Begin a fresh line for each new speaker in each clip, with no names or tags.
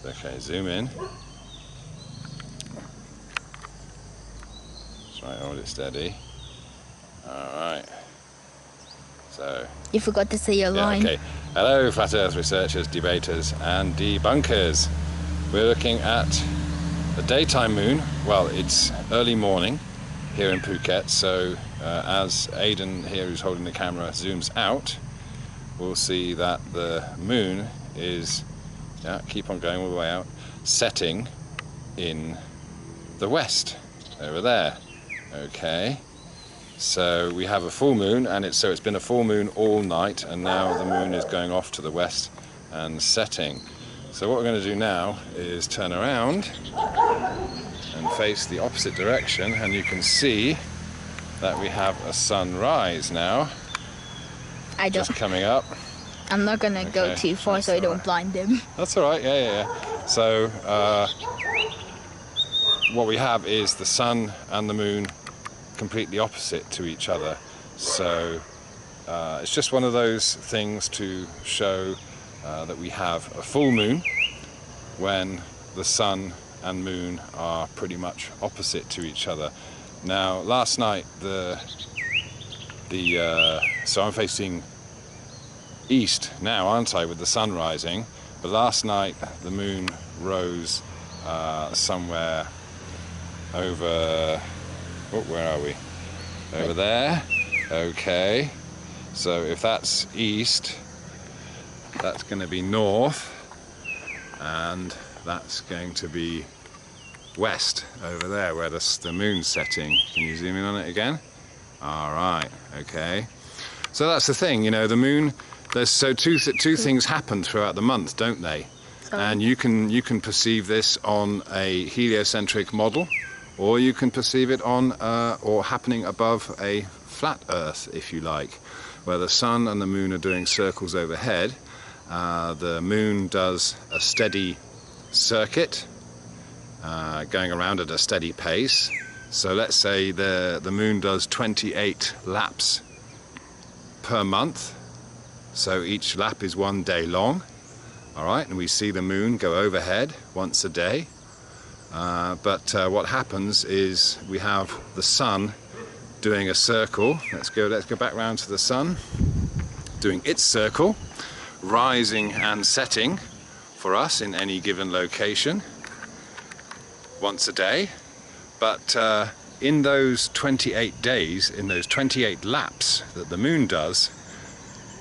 Okay, zoom in. That's right, hold it steady. Alright. So.
You forgot to say your line.
Okay. Hello, Flat Earth researchers, debaters, and debunkers. We're looking at the daytime moon. Well, it's early morning here in Phuket, so as Aidan here, who's holding the camera, zooms out, we'll see that the moon is, keep on going all the way out, setting in the west, over there. Okay, so we have a full moon, and it's been a full moon all night, and now the moon is going off to the west and setting. So what we're going to do now is turn around and face the opposite direction, and you can see that we have a sunrise now. Just coming up.
I'm not gonna go too far so I don't blind them.
That's all right. Yeah. So what we have is the sun and the moon completely opposite to each other. So it's just one of those things to show that we have a full moon when the sun and moon are pretty much opposite to each other. Now, last night so I'm facing east now, aren't I, with the sun rising? But last night the moon rose somewhere over. Where are we? Over there. Okay. So if that's east, that's going to be north, and that's going to be west over there where the moon's setting. Can you zoom in on it again? All right. Okay. So that's the thing, the moon. Two things happen throughout the month, don't they?
Sorry.
And you can perceive this on a heliocentric model, or you can perceive it on or happening above a flat Earth, if you like, where the sun and the moon are doing circles overhead. The moon does a steady circuit, going around at a steady pace. So let's say the moon does 28 laps per month. So each lap is 1 day long. All right, and we see the moon go overhead once a day. But what happens is we have the sun doing a circle. Let's go back round to the sun, doing its circle, rising and setting for us in any given location once a day. But in those 28 days, in those 28 laps that the moon does,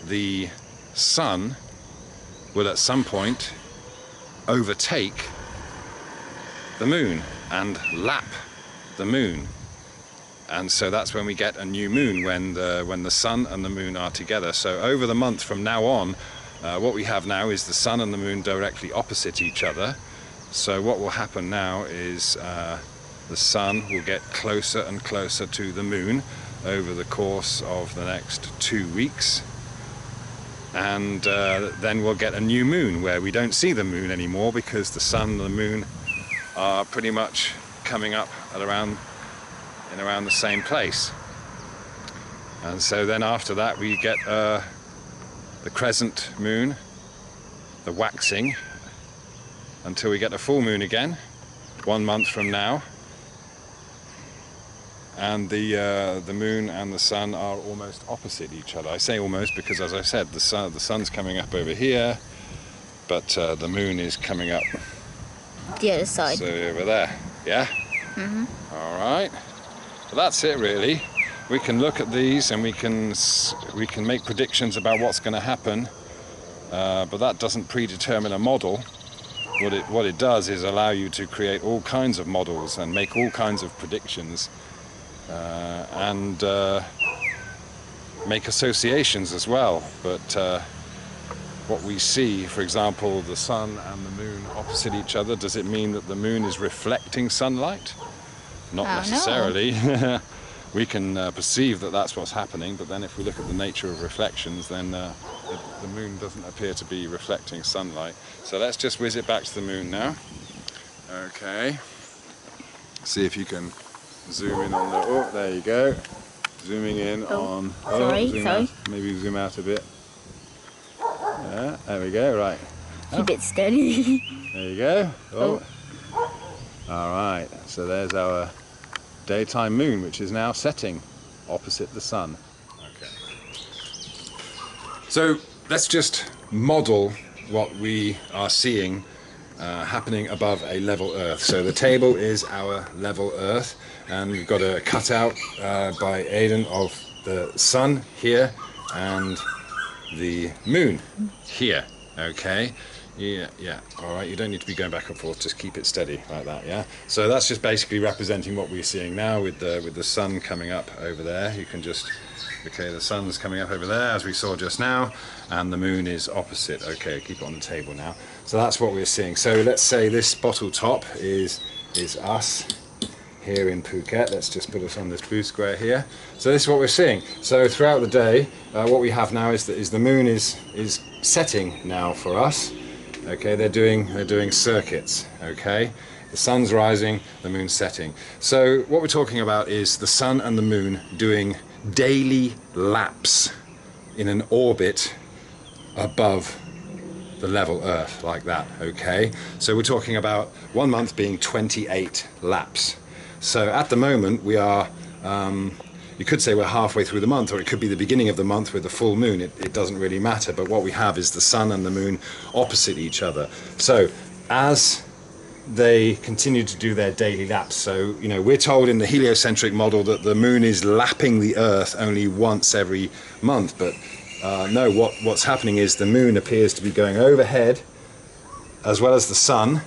the sun will at some point overtake the moon and lap the moon, and so that's when we get a new moon, when the sun and the moon are together. So over the month from now on, what we have now is the sun and the moon directly opposite each other. So what will happen now is the sun will get closer and closer to the moon over the course of the next 2 weeks, and then we'll get a new moon where we don't see the moon anymore, because the sun and the moon are pretty much coming up at around the same place. And so then after that we get the crescent moon, the waxing, until we get a full moon again 1 month from now. And the moon and the sun are almost opposite each other. I say almost because, as I said, the sun's coming up over here, but the moon is coming up
the other side.
So over there, yeah?
Mm-hmm.
All right. Well, that's it really. We can look at these and we can make predictions about what's going to happen, but that doesn't predetermine a model. What it does is allow you to create all kinds of models and make all kinds of predictions, and make associations as well. But what we see, for example, the sun and the moon opposite each other, does it mean that the moon is reflecting sunlight? Not necessarily. We can perceive that that's what's happening, but then if we look at the nature of reflections, then the moon doesn't appear to be reflecting sunlight. So let's just whiz it back to the moon now. Okay. See if you can zoom in on the... Oh, there you go. Zooming in on...
Sorry.
Maybe zoom out a bit. Yeah, there we go, right.
Keep it steady.
There you go. Oh. All right, so there's our daytime moon, which is now setting opposite the sun. Okay. So let's just model what we are seeing happening above a level Earth. So the table is our level Earth, and we've got a cutout by Aidan of the sun here and the moon here. Okay. Yeah. All right. You don't need to be going back and forth. Just keep it steady like that. Yeah. So that's just basically representing what we're seeing now with the sun coming up over there. You can just the sun's coming up over there as we saw just now, and the moon is opposite. Okay. Keep it on the table now. So that's what we're seeing. So let's say this bottle top is us here in Phuket. Let's just put us on this blue square here. So this is what we're seeing. So throughout the day, what we have now is the moon is setting now for us. Okay, they're doing circuits. Okay, the sun's rising, the moon's setting. So what we're talking about is the sun and the moon doing daily laps in an orbit above the level Earth, like that. Okay, so we're talking about 1 month being 28 laps. So at the moment we are, you could say we're halfway through the month, or it could be the beginning of the month with the full moon. It doesn't really matter, but what we have is the sun and the moon opposite each other. So as they continue to do their daily laps, so we're told in the heliocentric model that the moon is lapping the Earth only once every month, but no, what's happening is the moon appears to be going overhead as well as the sun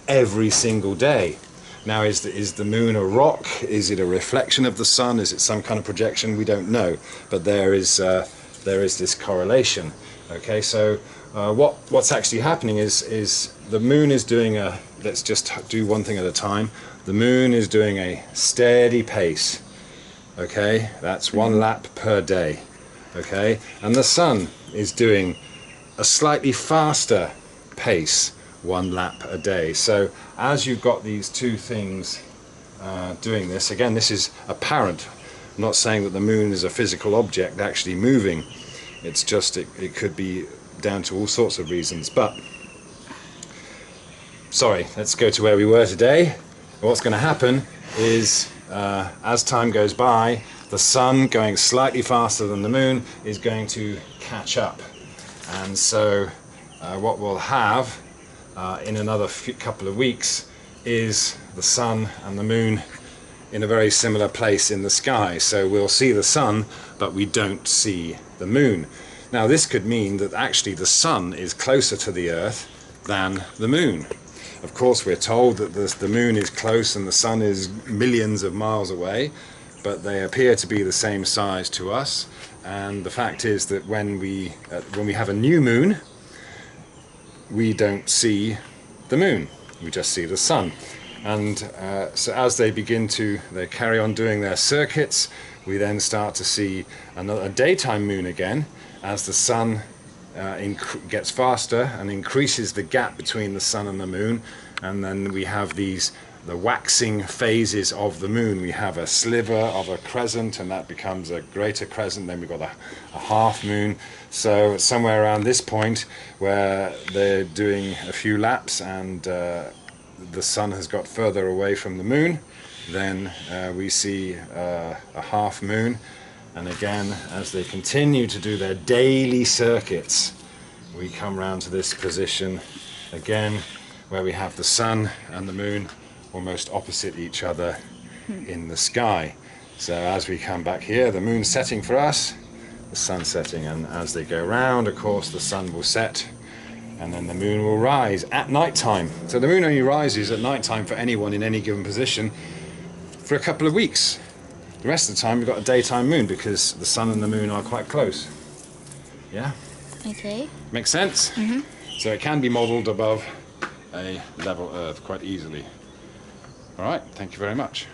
every single day. Now, is the moon a rock? Is it a reflection of the sun? Is it some kind of projection? We don't know, but there is this correlation. Okay, so what's actually happening is the moon is doing let's just do one thing at a time. The moon is doing a steady pace. Okay, that's 1 lap per day. Okay, and the sun is doing a slightly faster pace, 1 lap a day. So as you've got these two things doing this, again, this is apparent. I'm not saying that the moon is a physical object actually moving. It's just it could be down to all sorts of reasons. But sorry, let's go to where we were today. What's going to happen is as time goes by, the sun, going slightly faster than the moon, is going to catch up. And so what we'll have in another couple of weeks is the sun and the moon in a very similar place in the sky. So we'll see the sun, but we don't see the moon. Now this could mean that actually the sun is closer to the Earth than the moon. Of course, we're told that the moon is close and the sun is millions of miles away, but they appear to be the same size to us. And the fact is that when we have a new moon, we don't see the moon, we just see the sun. And so as they carry on doing their circuits, we then start to see a daytime moon again as the sun gets faster and increases the gap between the sun and the moon. And then we have the waxing phases of the moon. We have a sliver of a crescent, and that becomes a greater crescent. Then we've got a half moon. So somewhere around this point where they're doing a few laps and the sun has got further away from the moon, then we see a half moon. And again, as they continue to do their daily circuits, we come round to this position again where we have the sun and the moon almost opposite each other in the sky. So as we come back here, the moon's setting for us, the sun's setting, and as they go round, of course, the sun will set and then the moon will rise at night time. So the moon only rises at night time for anyone in any given position for a couple of weeks. The rest of the time we've got a daytime moon because the sun and the moon are quite close. Yeah?
Okay.
Makes sense?
Mm-hmm.
So it can be modelled above a level Earth quite easily. All right, thank you very much.